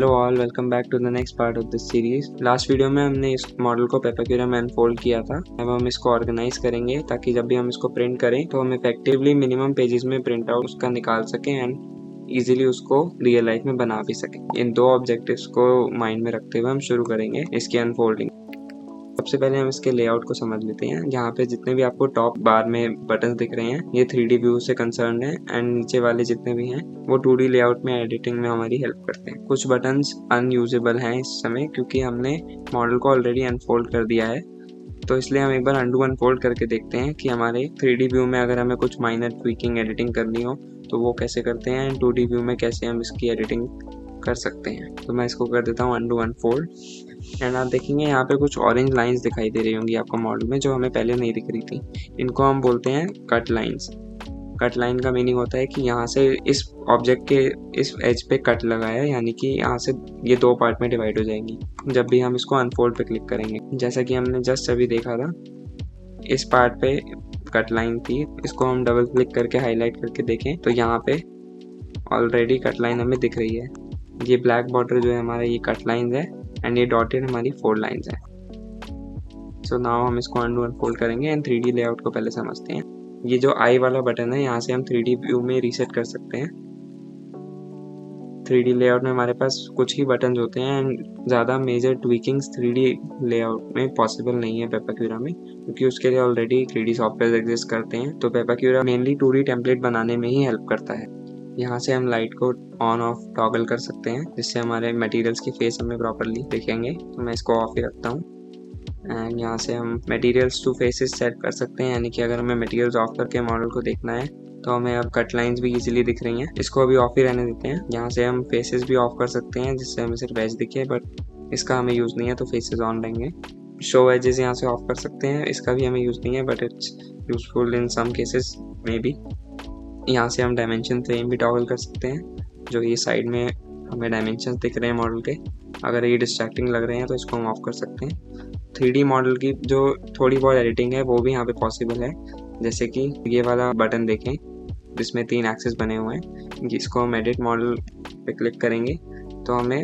Hello all, welcome back to the next part of this series. Last video में हमने इस model को पेपाक्यूरा में अनफोल्ड किया था। अब हम इसको ऑर्गेनाइज करेंगे ताकि जब भी हम इसको प्रिंट करें तो हम इफेक्टिवली मिनिमम पेजेस में प्रिंट आउट उसका निकाल सकें एंड इजीली उसको रियल लाइफ में बना भी सकें। इन दो ऑब्जेक्टिव्स को माइंड में रखते हुए हम शुरू करेंगे इसकी अनफोल्डिंग। सबसे पहले हम इसके लेआउट को समझ लेते हैं। यहाँ पे जितने भी आपको टॉप बार में बटन दिख रहे हैं ये 3D व्यू से कंसर्न है एंड नीचे वाले जितने भी हैं वो 2D लेआउट में एडिटिंग में हमारी हेल्प करते हैं। कुछ बटन्स अनयूजेबल हैं इस समय क्योंकि हमने मॉडल को ऑलरेडी अनफोल्ड कर दिया है, तो इसलिए हम एक बार अंडू अनफोल्ड करके देखते हैं कि हमारे 3D व्यू में अगर हमें कुछ माइनर ट्वीकिंग एडिटिंग करनी हो तो वो कैसे करते हैं एंड 2D व्यू में कैसे हम इसकी एडिटिंग कर सकते हैं। तो मैं इसको कर देता हूँ अंडू अनफोल्ड एंड आप देखेंगे यहाँ पे कुछ ऑरेंज लाइंस दिखाई दे रही होंगी आपको मॉडल में, जो हमें पहले नहीं दिख रही थी। इनको हम बोलते हैं कट लाइंस। कट लाइन का मीनिंग होता है कि यहाँ से इस ऑब्जेक्ट के इस एज पे कट लगा है, यानी कि यहाँ से ये दो पार्ट में डिवाइड हो जाएंगी जब भी हम इसको अनफोल्ड पे क्लिक करेंगे। जैसा कि हमने जस्ट अभी देखा था, इस पार्ट पे कट लाइन थी, इसको हम डबल क्लिक करके हाईलाइट करके देखें तो यहाँ पे ऑलरेडी कट लाइन हमें दिख रही है। ये ब्लैक बॉर्डर जो है हमारा ये कट लाइन है एंड ये डॉटेड हमारी 4 लाइंस है। सो नाउ हम इसको अंडू अनफोल्ड करेंगे एंड 3D लेआउट को पहले समझते हैं। ये जो आई वाला बटन है यहाँ से हम 3D व्यू में रीसेट कर सकते हैं। 3D लेआउट में हमारे पास कुछ ही बटन होते हैं एंड ज़्यादा मेजर ट्वीकिंग्स 3D लेआउट में पॉसिबल नहीं है पेपाक्यूरा में, क्योंकि उसके लिए ऑलरेडी 3D सॉफ्टवेयर एग्जिस्ट करते हैं। तो पेपाक्यूरा मेनली 2D टेम्पलेट बनाने में ही हेल्प करता है। यहाँ से हम लाइट को ऑन ऑफ टॉगल कर सकते हैं जिससे हमारे मटेरियल्स की फेस हमें प्रॉपरली दिखेंगे। तो मैं इसको ऑफ ही रखता हूँ एंड यहाँ से हम मटेरियल्स टू फेसेस सेट कर सकते हैं, यानी कि अगर हमें मटेरियल्स ऑफ करके मॉडल को देखना है तो हमें अब कट लाइंस भी इजीली दिख रही हैं। इसको अभी ऑफ ही रहने देते हैं। यहाँ से हम फेसेस भी ऑफ कर सकते हैं जिससे हमें सिर्फ एज दिखे, बट इसका हमें यूज़ नहीं है तो फेसेस ऑन रहेंगे। शो एजेस यहाँ से ऑफ कर सकते हैं, इसका भी हमें यूज़ नहीं है but it's useful in some cases maybe. यहाँ से हम डायमेंशन फ्रेम भी टॉगल कर सकते हैं, जो ये साइड में हमें डायमेंशन दिख रहे हैं मॉडल के, अगर ये डिस्ट्रैक्टिंग लग रहे हैं तो इसको हम ऑफ कर सकते हैं। 3D मॉडल की जो थोड़ी बहुत एडिटिंग है वो भी यहाँ पे पॉसिबल है, जैसे कि ये वाला बटन देखें जिसमें 3 एक्सेस बने हुए हैं। इसको हम एडिट मॉडल पे क्लिक करेंगे तो हमें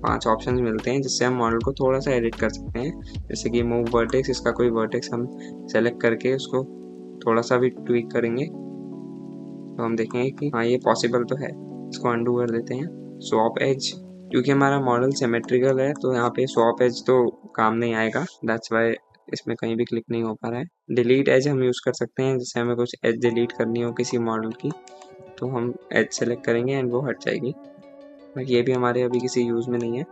5 ऑप्शंस मिलते हैं जिससे हम मॉडल को थोड़ा सा एडिट कर सकते हैं। जैसे कि मूव वर्टेक्स, इसका कोई वर्टेक्स हम सेलेक्ट करके उसको थोड़ा सा भी ट्वीक करेंगे तो हम देखेंगे कि हाँ ये पॉसिबल तो है। इसको अंडू कर देते हैं। स्वॉप एज, क्योंकि हमारा मॉडल सिमेट्रिकल है तो यहाँ पे स्वॉप एज तो काम नहीं आएगा, दैट्स वाई इसमें कहीं भी क्लिक नहीं हो पा रहा है। डिलीट एज हम यूज़ कर सकते हैं, जैसे हमें कुछ एज डिलीट करनी हो किसी मॉडल की तो हम एज सेलेक्ट करेंगे एंड वो हट जाएगी, बट ये भी हमारे अभी किसी यूज़ में नहीं है।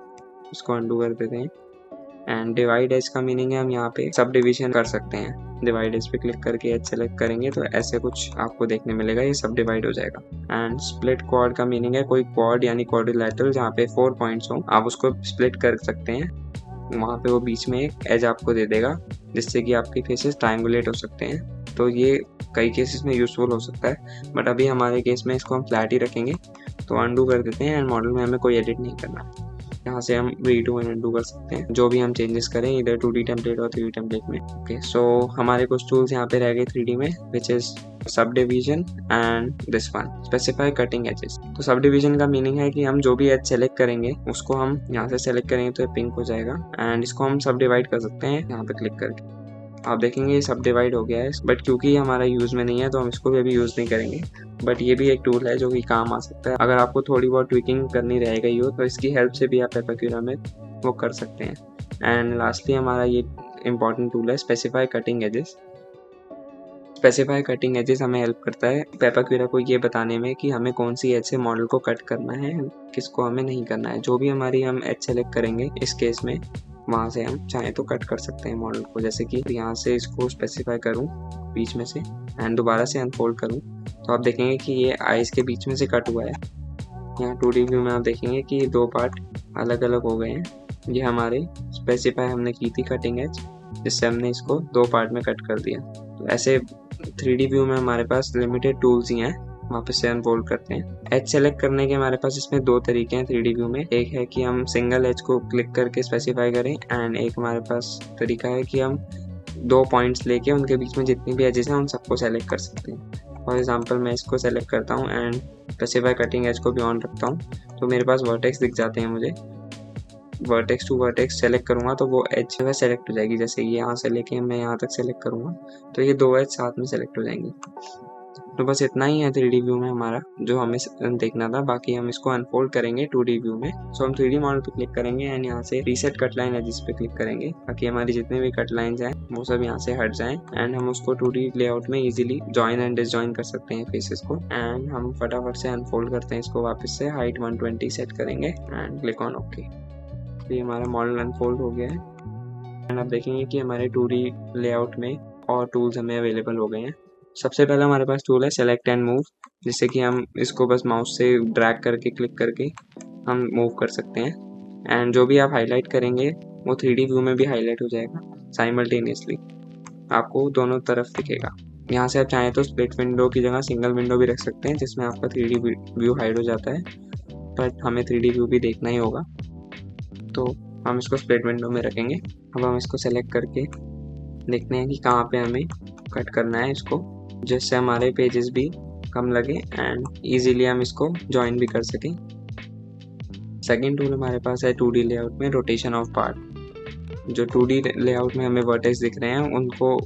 इसको अंडू कर देते हैं। एंड डिवाइड एज का मीनिंग है हम यहाँ पे सब डिविजन कर सकते हैं। डिवाइड एज पे क्लिक करके एज सेलेक्ट करेंगे तो ऐसे कुछ आपको देखने मिलेगा, ये सब डिवाइड हो जाएगा। एंड स्प्लिट क्वाड का मीनिंग है कोई क्वाड यानी क्वाड्रिलैटरल जहाँ पे 4 पॉइंट्स हो, आप उसको स्प्लिट कर सकते हैं। वहाँ पे वो बीच में एक एज आपको दे देगा जिससे कि आपके फेसेस ट्रायंगुलेट हो सकते हैं। तो ये कई केसेस में यूजफुल हो सकता है, बट अभी हमारे केस में इसको हम फ्लैट ही रखेंगे। तो अंडू कर देते हैं एंड मॉडल में हमें कोई एडिट नहीं करना। यहाँ से हम रीडू एंड अनडू कर सकते हैं जो भी हम चेंजेस करें, इधर 2D टेम्पलेट और 3D टेम्पलेट में। ओके, सो हमारे कुछ टूल्स यहाँ पे रह गए 3D में, which is subdivision and this one specify cutting edges. तो सब डिवीजन का मीनिंग है कि हम जो भी एज सेलेक्ट करेंगे उसको हम यहाँ से सेलेक्ट करेंगे तो पिंक हो जाएगा एंड इसको हम सब डिवाइड कर सकते हैं यहाँ पे क्लिक करके। आप देखेंगे ये सब डिवाइड हो गया है, बट क्योंकि हमारा यूज़ में नहीं है तो हम इसको भी अभी यूज़ नहीं करेंगे। बट ये भी एक टूल है जो कि काम आ सकता है अगर आपको थोड़ी बहुत ट्विकिंग करनी रह गई हो, तो इसकी हेल्प से भी आप पेपाक्यूरा में वो कर सकते हैं। एंड लास्टली हमारा ये इम्पॉर्टेंट टूल है specify cutting edges. Specify cutting edges हमें हेल्प करता है पेपाक्यूरा को ये बताने में कि हमें कौन सी एज से मॉडल को कट करना है, किसको हमें नहीं करना है। जो भी हमारी हम एज सेलेक्ट करेंगे इस केस में वहाँ से हम चाहें तो कट कर सकते हैं मॉडल को। जैसे कि यहाँ से इसको स्पेसिफाई करूँ बीच में से एंड दोबारा से अनफोल्ड करूँ तो आप देखेंगे कि ये आइज़ के बीच में से कट हुआ है। यहाँ 2D व्यू में आप देखेंगे कि ये 2 पार्ट अलग अलग हो गए हैं। ये हमारे स्पेसिफाई हमने की थी कटिंग एज, जिससे हमने इसको 2 पार्ट में कट कर दिया। तो ऐसे 3D व्यू में हमारे पास लिमिटेड टूल्स ही हैं, वापस से अनफोल्ड करते हैं। एज सेलेक्ट करने के हमारे पास इसमें 2 तरीके हैं 3D व्यू में। एक है कि हम सिंगल एज को क्लिक करके स्पेसिफाई करें एंड एक हमारे पास तरीका है कि हम 2 पॉइंट्स लेके उनके बीच में जितनी भी एजेस हैं उन सबको सेलेक्ट कर सकते हैं। फॉर एग्जांपल मैं इसको सेलेक्ट करता हूँ एंड स्पेसिफाई कटिंग एज को भी ऑन रखता हूँ, तो मेरे पास वर्टेक्स दिख जाते हैं। मुझे वर्टेक्स टू वर्टेक्स सेलेक्ट करूँगा तो वो एज जो है सेलेक्ट हो जाएगी। जैसे ये यहाँ से लेके मैं यहाँ तक सेलेक्ट करूँगा तो ये 2 एज साथ में सेलेक्ट हो जाएंगी। तो बस इतना ही है 3D व्यू में हमारा जो हमें देखना था। बाकी हम इसको अनफोल्ड करेंगे 2D व्यू में। सो हम 3D मॉडल पे क्लिक करेंगे एंड यहाँ से रीसेट कट लाइन एजिस पे क्लिक करेंगे ताकि हमारी जितने भी कट लाइन्स हैं वो सब यहाँ से हट जाएं एंड हम उसको 2D लेआउट में इजीली जॉइन एंड डिसजॉइन कर सकते हैं फेसेस को। एंड हम फटाफट से अनफोल्ड करते हैं इसको वापस से, हाइट 120 सेट करेंगे एंड क्लिक ऑन ओके। तो ये हमारा मॉडल अनफोल्ड हो गया है एंड आप देखेंगे कि हमारे 2D लेआउट में और टूल्स हमें अवेलेबल हो गए हैं। सबसे पहला हमारे पास टूल है सेलेक्ट एंड मूव, जिससे कि हम इसको बस माउस से ड्रैग करके क्लिक करके हम मूव कर सकते हैं एंड जो भी आप हाईलाइट करेंगे वो 3D व्यू में भी हाईलाइट हो जाएगा साइमल्टेनियसली, आपको दोनों तरफ दिखेगा। यहाँ से आप चाहें तो स्प्लिट विंडो की जगह सिंगल विंडो भी रख सकते हैं जिसमें आपका 3D व्यू हाइड हो जाता है, बट हमें 3D व्यू भी देखना ही होगा तो हम इसको स्प्लिट विंडो में रखेंगे। अब हम इसको सेलेक्ट करके देखते हैं कि कहाँ पे हमें कट करना है इसको, जिससे हमारे पेजेस भी कम लगे एंड इजीली हम इसको जॉइन भी कर सकें। सेकंड टूल हमारे पास है 2D लेआउट में रोटेशन ऑफ पार्ट। जो 2D लेआउट में हमें वर्टेक्स दिख रहे हैं उनको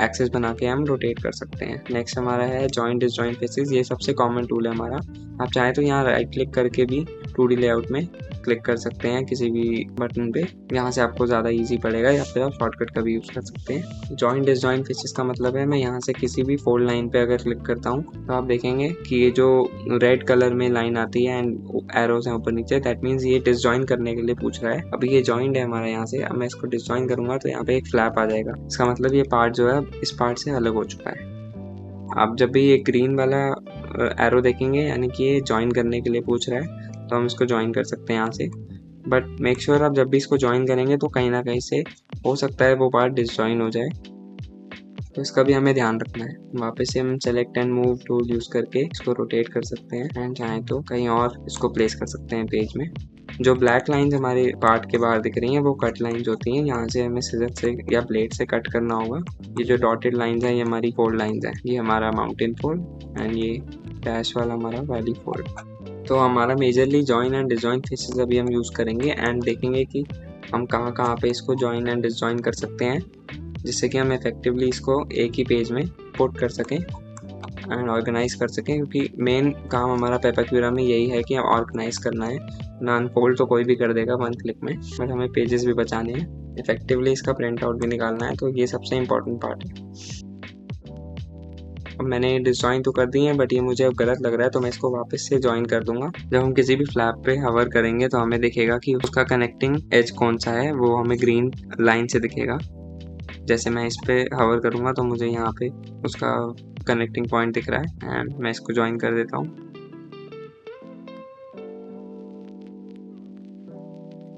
एक्सेस बना के हम रोटेट कर सकते हैं। नेक्स्ट हमारा है जॉइन डिसजॉइन फेसेस। ये सबसे कॉमन टूल है हमारा। आप चाहें तो यहाँ राइट क्लिक करके भी 2D लेआउट में क्लिक कर सकते हैं किसी भी बटन पे, यहाँ से आपको ज़्यादा इजी पड़ेगा, या फिर आप शॉर्टकट का भी यूज़ कर सकते हैं। जॉइन डिसजॉइन फेसेस का मतलब है मैं यहाँ से किसी भी फोल्ड लाइन पे अगर क्लिक करता हूँ तो आप देखेंगे कि ये जो रेड कलर में लाइन आती है एंड एरोज हैं ऊपर नीचे, दैट मीन्स ये डिसजॉइन करने के लिए पूछ रहा है। अभी ये जॉइंड है हमारा यहाँ से, अब मैं इसको डिसजॉइन करूँगा तो यहाँ पे एक फ्लैप आ जाएगा। इसका मतलब ये पार्ट जो है इस पार्ट से अलग हो चुका है। आप जब भी ये ग्रीन वाला एरो देखेंगे यानी कि ये ज्वाइन करने के लिए पूछ रहा है, तो हम इसको ज्वाइन कर सकते हैं यहाँ से। बट मेक श्योर आप जब भी इसको ज्वाइन करेंगे तो कहीं ना कहीं से हो सकता है वो पार्ट डिसजॉइन हो जाए, तो इसका भी हमें ध्यान रखना है। वापस से हम select and move tool use करके इसको रोटेट कर सकते हैं एंड चाहें तो कहीं और इसको प्लेस कर सकते हैं पेज में। जो ब्लैक लाइंस हमारे पार्ट के बाहर दिख रही हैं वो कट लाइंस होती हैं, यहाँ से हमें सिजर से या ब्लेड से कट करना होगा। ये जो डॉटेड लाइंस हैं ये हमारी फोल्ड लाइंस हैं, ये हमारा माउंटेन फोल्ड एंड ये डैश वाला हमारा वैली फोल्ड। तो हमारा majorly join and disjoint faces अभी हम यूज़ करेंगे एंड देखेंगे कि हम कहाँ कहाँ पे इसको जॉइन एंड डिसजॉइन कर सकते हैं, जिससे कि हम इफेक्टिवली इसको एक ही पेज में पुट कर सकें एंड ऑर्गेनाइज कर सकें, क्योंकि मेन काम हमारा पेपाक्यूरा में यही है कि ऑर्गेनाइज करना है ना। अनफोल्ड तो कोई भी कर देगा 1 क्लिक में, बट हमें पेजेस भी बचाने हैं, इफेक्टिवली इसका प्रिंट आउट भी निकालना है, तो ये सबसे इम्पोर्टेंट पार्ट है। अब मैंने डिसजॉइन तो कर दी है बट ये मुझे अब गलत लग रहा है, तो मैं इसको वापस से ज्वाइन कर दूंगा। जब हम किसी भी फ्लैप पे हवर करेंगे तो हमें दिखेगा कि उसका कनेक्टिंग एज कौन सा है, वो हमें ग्रीन लाइन से दिखेगा। जैसे मैं इस पे हवर करूँगा तो मुझे यहाँ पे उसका कनेक्टिंग पॉइंट दिख रहा है एंड मैं इसको ज्वाइन कर देता हूँ।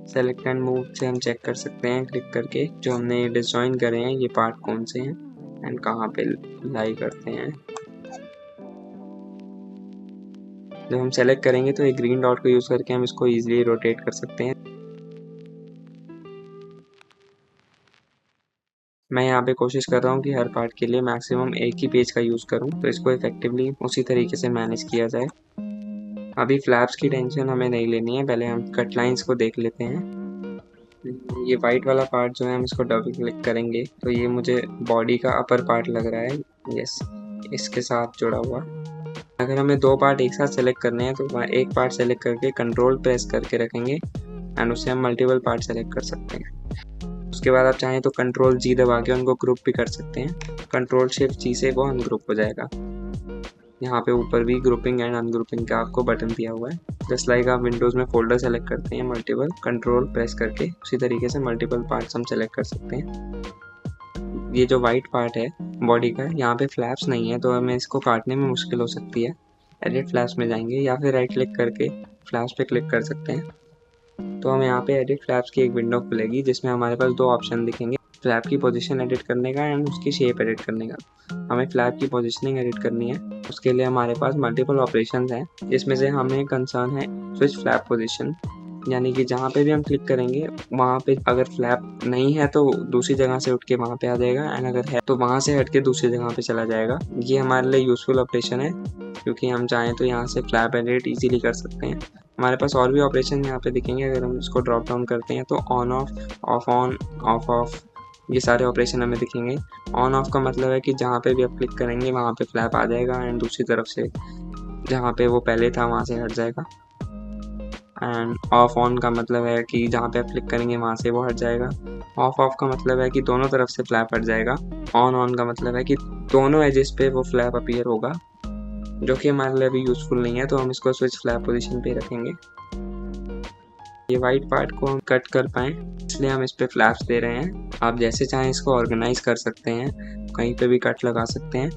सेलेक्ट एंड मूव से हम चेक कर सकते हैं क्लिक करके जो हमने डिसजॉइन करे हैं ये पार्ट कौन से हैं एंड कहाँ पे लाई करते हैं। जब हम सेलेक्ट करेंगे तो ये ग्रीन डॉट को यूज़ करके हम इसको इजीली रोटेट कर सकते हैं। मैं यहाँ पे कोशिश कर रहा हूँ कि हर पार्ट के लिए मैक्सिमम एक ही पेज का यूज़ करूँ, तो इसको इफेक्टिवली उसी तरीके से मैनेज किया जाए। अभी फ्लैप्स की टेंशन हमें नहीं लेनी है, पहले हम कट लाइंस को देख लेते हैं। ये वाइट वाला पार्ट जो है हम इसको डबल क्लिक करेंगे तो ये मुझे बॉडी का अपर पार्ट लग रहा है, यस, इसके साथ जुड़ा हुआ। अगर हमें 2 पार्ट एक साथ सेलेक्ट करने हैं तो एक पार्ट सेलेक्ट करके कंट्रोल प्रेस करके रखेंगे एंड उससे हम मल्टीपल पार्ट सेलेक्ट कर सकते हैं। उसके बाद आप चाहें तो कंट्रोल जी दबा के उनको ग्रुप भी कर सकते हैं। कंट्रोल शिफ्ट जी से वो अनग्रुप हो जाएगा। यहाँ पे ऊपर भी ग्रुपिंग एंड अनग्रुपिंग का आपको बटन दिया हुआ है। जस्ट लाइक आप विंडोज़ में फोल्डर सेलेक्ट करते हैं मल्टीपल, कंट्रोल प्रेस करके उसी तरीके से मल्टीपल पार्ट्स हम सेलेक्ट कर सकते हैं। ये जो वाइट पार्ट है बॉडी का, यहाँ पे फ्लैप्स नहीं है तो हमें इसको काटने में मुश्किल हो सकती है। एडिट फ्लैप्स में जाएंगे या फिर राइट क्लिक करके फ्लैप्स पे क्लिक कर सकते हैं, तो हमें यहाँ पे एडिट फ्लैप्स की एक विंडो खुलेगी जिसमें हमारे पास 2 ऑप्शन दिखेंगे, फ्लैप की पोजीशन एडिट करने का एंड उसकी शेप एडिट करने का। हमें फ्लैप की पोजीशनिंग एडिट करनी है, उसके लिए हमारे पास मल्टीपल ऑपरेशंस हैं जिसमें से हमें कंसर्न है स्विच फ्लैप पोजीशन। यानी कि जहाँ पे भी हम क्लिक करेंगे वहाँ पे अगर फ्लैप नहीं है तो दूसरी जगह से उठ के वहाँ पे आ जाएगा, एंड अगर है तो वहाँ से हट के दूसरी जगह पे चला जाएगा। ये हमारे लिए यूज़फुल ऑपरेशन है क्योंकि हम चाहें तो यहाँ से फ्लैप एडिट इजीली कर सकते हैं। हमारे पास और भी ऑपरेशन यहाँ पे दिखेंगे। अगर हम इसको ड्रॉप डाउन करते हैं तो ऑन ऑफ ऑन ऑफ ये सारे ऑपरेशन हमें दिखेंगे। ऑन ऑफ का मतलब है कि जहाँ पे भी आप क्लिक करेंगे वहाँ पे फ्लैप आ जाएगा, एंड दूसरी तरफ से जहाँ पे वो पहले था वहाँ से हट जाएगा। एंड ऑफ ऑन का मतलब है कि जहाँ पे आप क्लिक करेंगे वहाँ से वो हट जाएगा। ऑफ का मतलब है कि दोनों तरफ से फ्लैप हट जाएगा। ऑन का मतलब है कि दोनों एजेस पे वो फ्लैप अपीयर होगा, जो कि हमारे लिए अभी यूज़फुल नहीं है, तो हम इसको स्विच फ्लैप पोजीशन पे रखेंगे। ये वाइट पार्ट को हम कट कर पाएँ इसलिए हम इस पे फ्लैप्स दे रहे हैं। आप जैसे चाहें इसको ऑर्गेनाइज कर सकते हैं, कहीं पे भी कट लगा सकते हैं।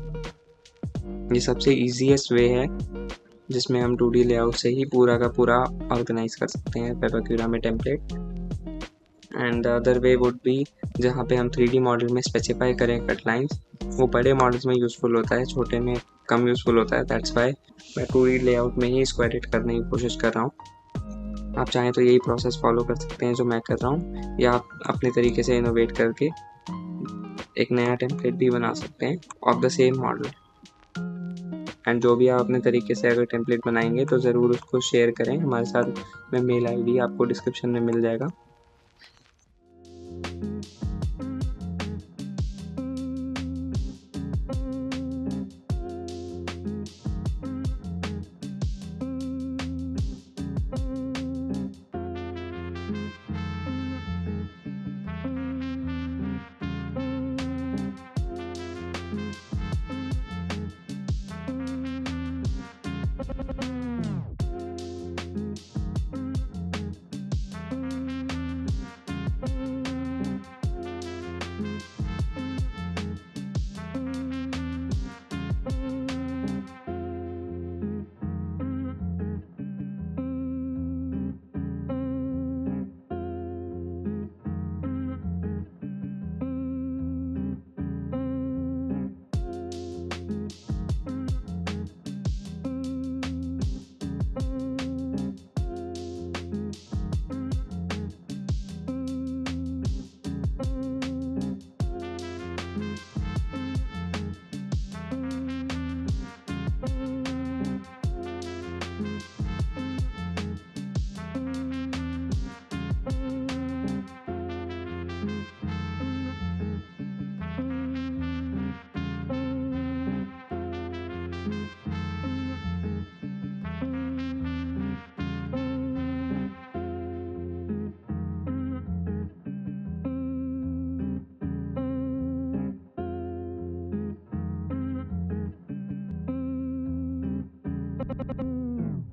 ये सबसे ईजीएस्ट वे है जिसमें हम 2D लेआउट से ही पूरा का पूरा ऑर्गेनाइज कर सकते हैं पेपाक्यूरा में template. And the other way would be जहाँ पे हम 3D मॉडल में स्पेसिफाई करें कट लाइंस, वो बड़े मॉडल्स में यूज़फुल होता है, छोटे में कम यूज़फुल होता है। दैट्स वाई मैं 2D लेआउट में ही इसको एडिट करने की कोशिश कर रहा हूँ। आप चाहें तो यही प्रोसेस फॉलो कर सकते हैं जो मैं कर रहा हूँ, या आप अपने तरीके से इनोवेट करके एक नया टेम्पलेट भी बना सकते हैं of the same model. And जो भी आप अपने तरीके से अगर टेम्पलेट बनाएंगे तो ज़रूर उसको शेयर करें हमारे साथ। में मेल आईडी आपको डिस्क्रिप्शन में मिल जाएगा।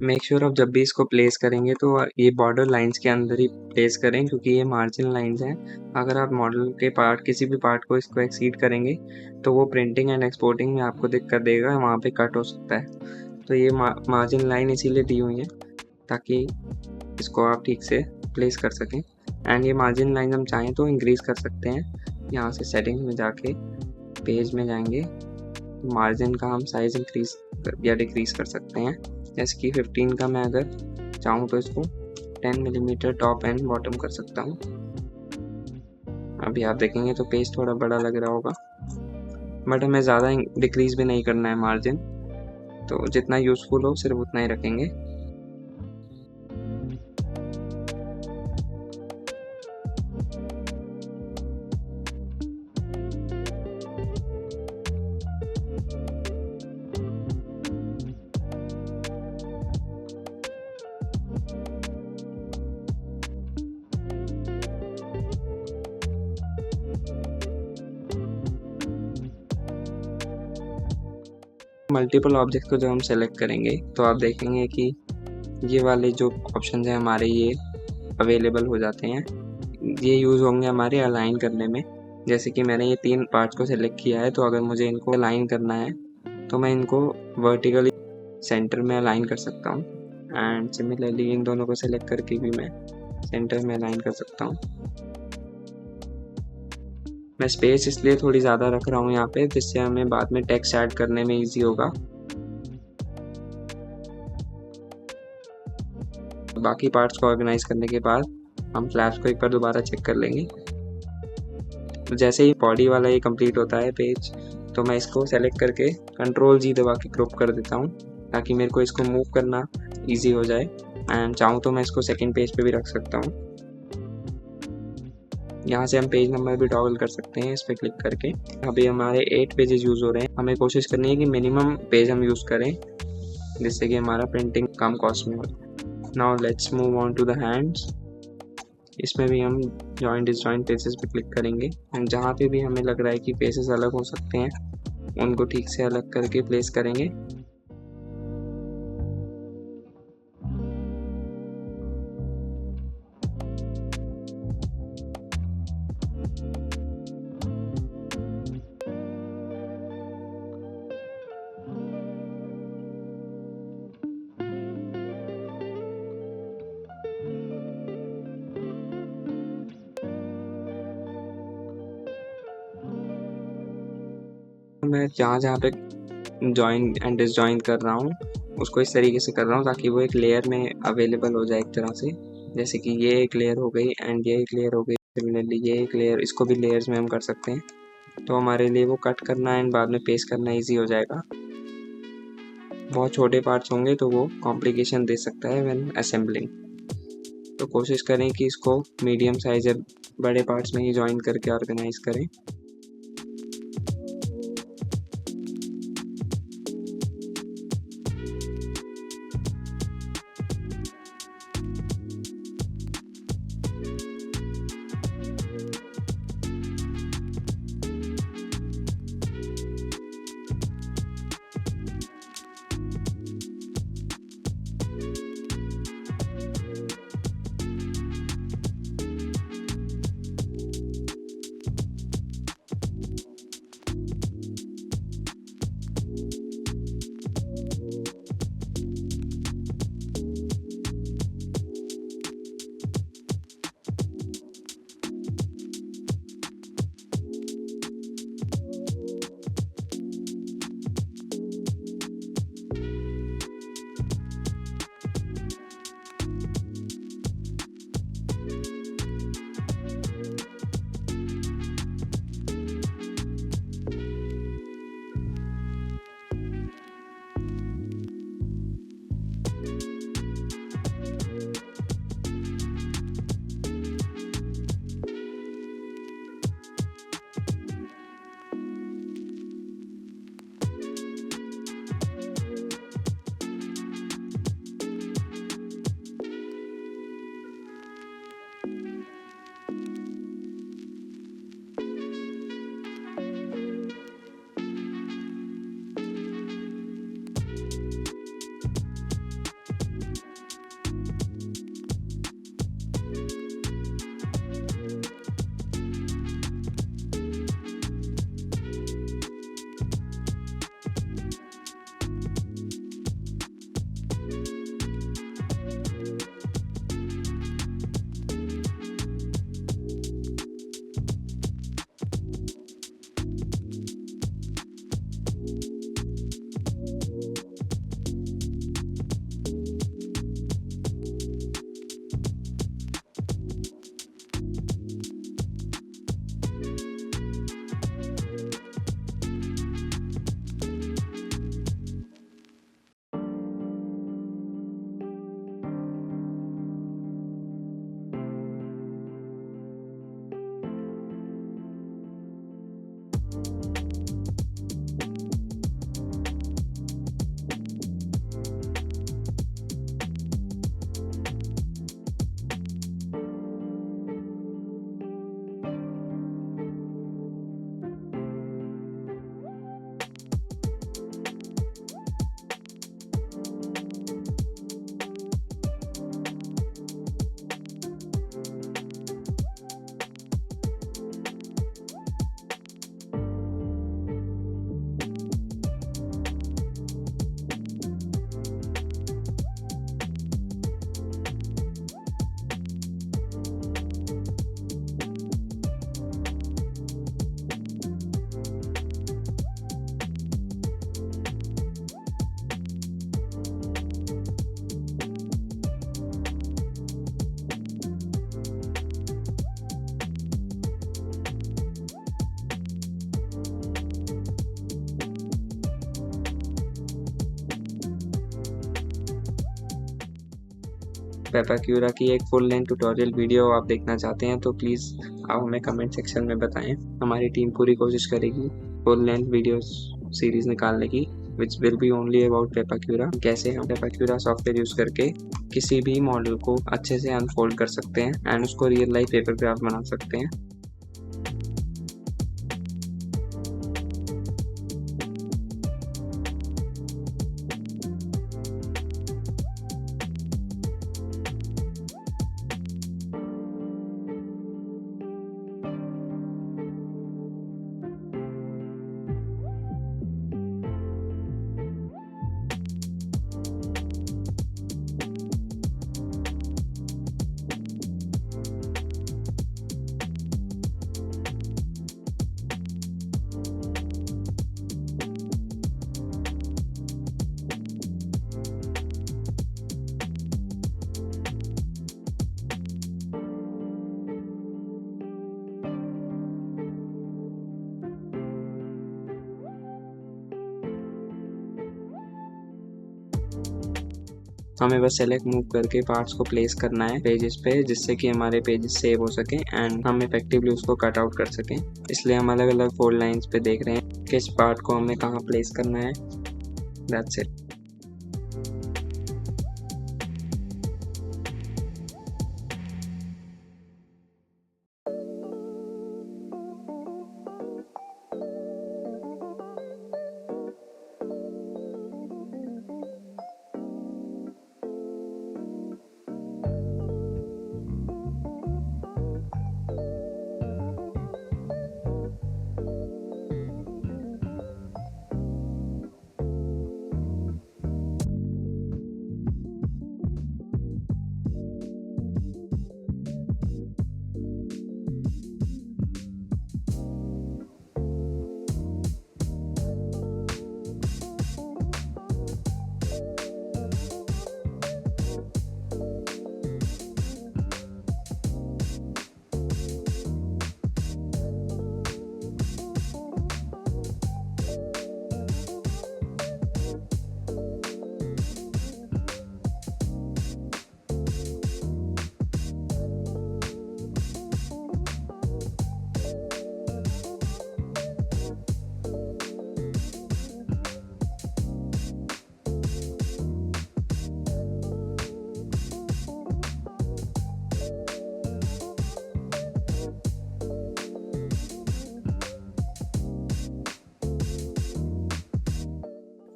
मेक श्योर आप जब भी इसको प्लेस करेंगे तो ये बॉर्डर लाइंस के अंदर ही प्लेस करें, क्योंकि ये मार्जिन लाइंस हैं। अगर आप मॉडल के पार्ट किसी भी पार्ट को इसको एक्सीड करेंगे तो वो प्रिंटिंग एंड एक्सपोर्टिंग में आपको दिक्कत देगा, वहाँ पे कट हो सकता है। तो ये मार्जिन लाइन इसीलिए दी हुई है ताकि इसको आप ठीक से प्लेस कर सकें। एंड ये मार्जिन लाइन हम चाहें तो इंक्रीज़ कर सकते हैं। यहाँ से सेटिंग में जाके पेज में जाएंगे, मार्जिन का हम साइज़ इंक्रीज़ या डिक्रीज़ कर सकते हैं। जैसे कि 15 का मैं अगर चाहूँ तो इसको 10 मिलीमीटर टॉप एंड बॉटम कर सकता हूँ। अभी आप देखेंगे तो पेज थोड़ा बड़ा लग रहा होगा, बट हमें ज़्यादा डिक्रीज़ भी नहीं करना है मार्जिन, तो जितना यूज़फुल हो सिर्फ उतना ही रखेंगे। मल्टीपल ऑब्जेक्ट को जब हम सेलेक्ट करेंगे तो आप देखेंगे कि ये वाले जो ऑप्शन हैं हमारे ये अवेलेबल हो जाते हैं। ये यूज़ होंगे हमारे अलाइन करने में। जैसे कि मैंने ये 3 पार्ट्स को सेलेक्ट किया है, तो अगर मुझे इनको अलाइन करना है तो मैं इनको वर्टिकली सेंटर में अलाइन कर सकता हूँ। एंड सिमिलरली इन दोनों को सेलेक्ट करके भी मैं सेंटर में अलाइन कर सकता हूँ। मैं स्पेस इसलिए थोड़ी ज़्यादा रख रहा हूँ यहाँ पे, जिससे हमें बाद में टेक्स्ट ऐड करने में ईजी होगा। बाकी पार्ट्स को ऑर्गेनाइज करने के बाद हम फ्लैप्स को एक बार दोबारा चेक कर लेंगे। तो जैसे ही बॉडी वाला ये कंप्लीट होता है पेज, तो मैं इसको सेलेक्ट करके Ctrl+G दबा के क्रॉप कर देता हूँ ताकि मेरे को इसको मूव करना ईजी हो जाए। एंड चाहूँ तो मैं इसको सेकेंड पेज पे भी रख सकता हूँ। यहाँ से हम पेज नंबर भी टॉगल कर सकते हैं इस पर क्लिक करके। अभी हमारे 8 पेजेस यूज़ हो रहे हैं। हमें कोशिश करनी है कि मिनिमम पेज हम यूज़ करें जिससे कि हमारा प्रिंटिंग कम कॉस्ट में हो। Now let's move on to the hands. इसमें भी हम जॉइंट डिसजॉइंट पेजेस पे क्लिक करेंगे एंड जहाँ पे भी हमें लग रहा है कि पेजेस अलग हो सकते हैं उनको ठीक से अलग करके प्लेस करेंगे। मैं जहाँ जहाँ पे जॉइन एंड डिसजॉइन कर रहा हूँ उसको इस तरीके से कर रहा हूँ ताकि वो एक लेयर में अवेलेबल हो जाए एक तरह से। जैसे कि ये एक लेयर हो गई एंड ये एक लेयर हो गई, सिमिलरली ये एक लेयर, इसको भी लेयर्स में हम कर सकते हैं। तो हमारे लिए वो कट करना एंड बाद में पेस्ट करना ईजी हो जाएगा। बहुत छोटे पार्ट्स होंगे तो वो कॉम्प्लिकेशन दे सकता है व्हेन असेंबलिंग। तो कोशिश करें कि इसको मीडियम साइज या बड़े पार्ट्स में ही जॉइन करके ऑर्गेनाइज करें। पेपाक्यूरा की एक फुल लेंथ ट्यूटोरियल वीडियो आप देखना चाहते हैं तो प्लीज़ आप हमें कमेंट सेक्शन में बताएं। हमारी टीम पूरी कोशिश करेगी फुल लेंथ वीडियो सीरीज़ निकालने की which will be only about पेपाक्यूरा। कैसे हम पेपाक्यूरा सॉफ्टवेयर यूज़ करके किसी भी मॉडल को अच्छे से अनफोल्ड कर सकते हैं एंड उसको रियल लाइफ पेपर क्राफ्ट बना सकते हैं। हमें बस सेलेक्ट मूव करके पार्ट्स को प्लेस करना है पेजेस पे, जिससे कि हमारे पेजेस सेव हो सके एंड हम इफेक्टिवली उसको कट आउट कर सकें। इसलिए हम अलग अलग फोल्ड लाइंस पे देख रहे हैं किस पार्ट को हमें कहाँ प्लेस करना है। That's it.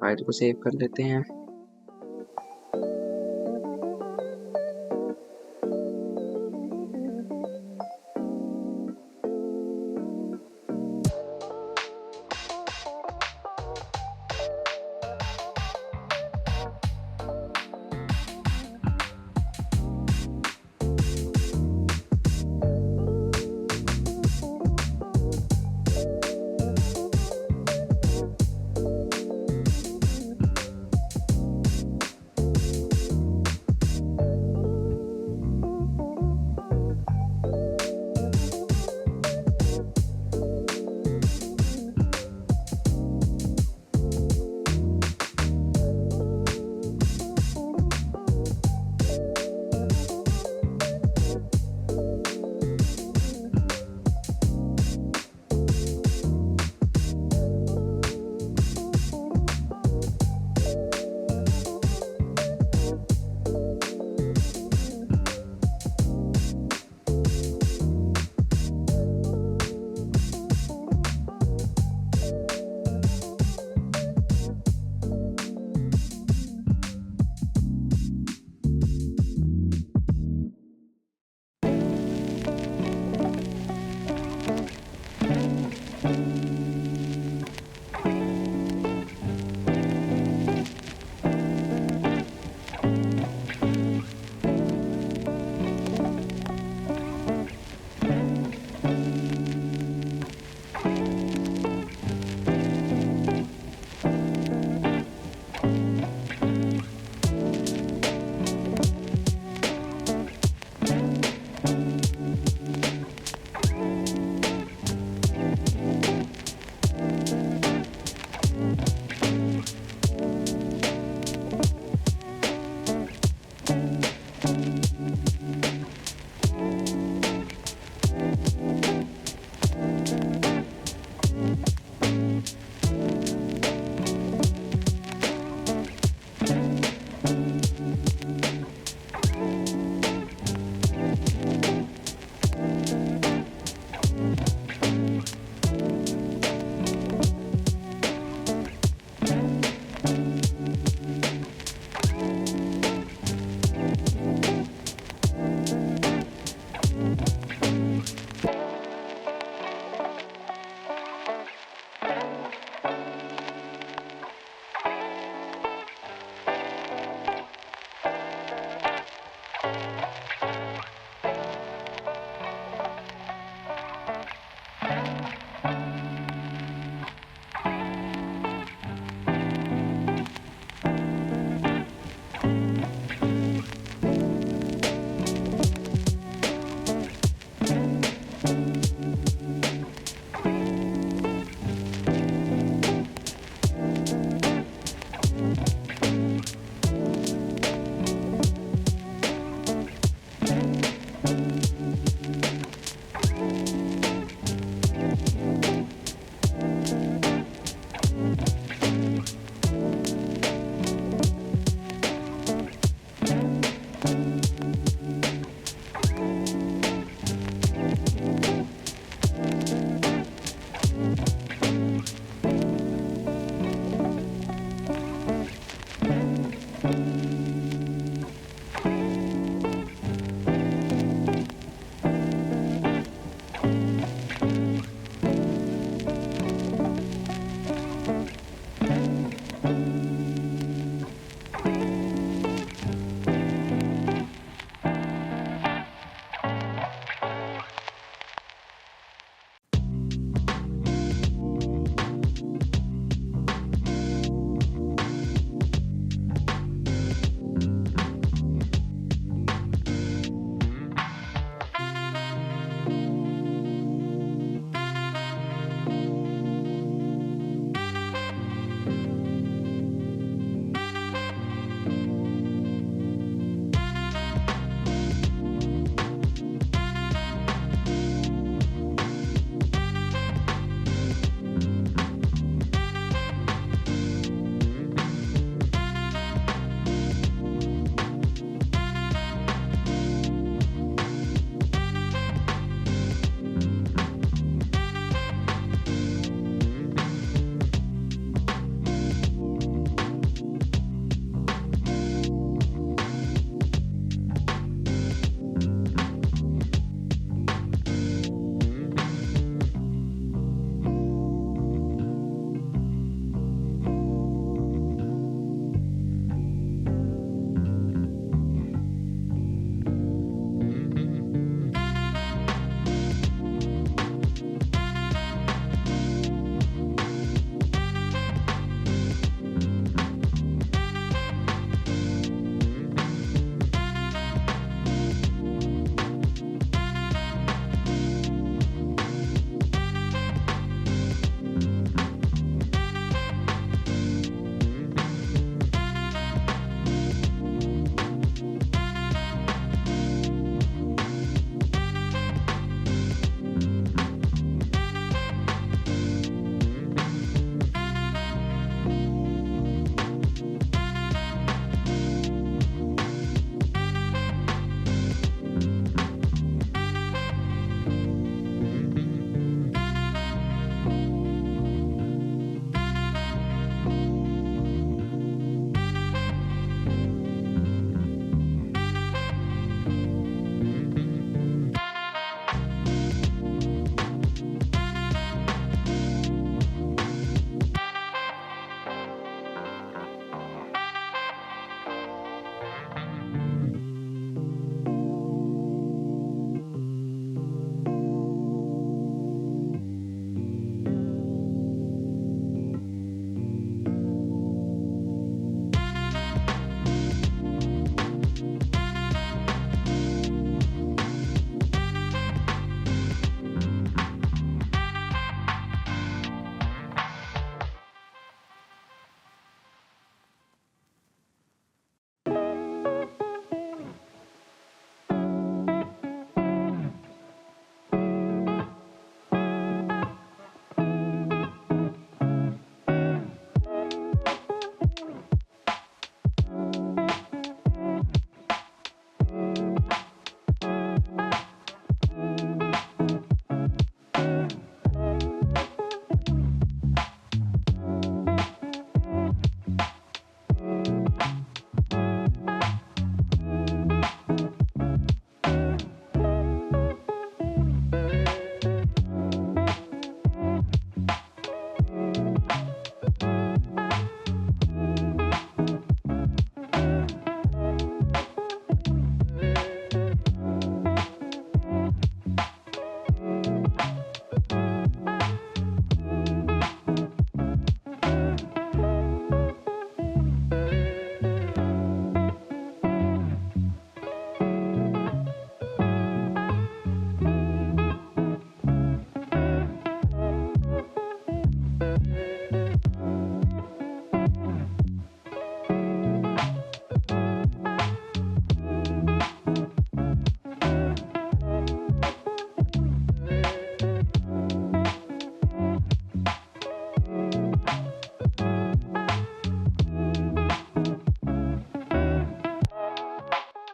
फाइल को सेव कर लेते हैं।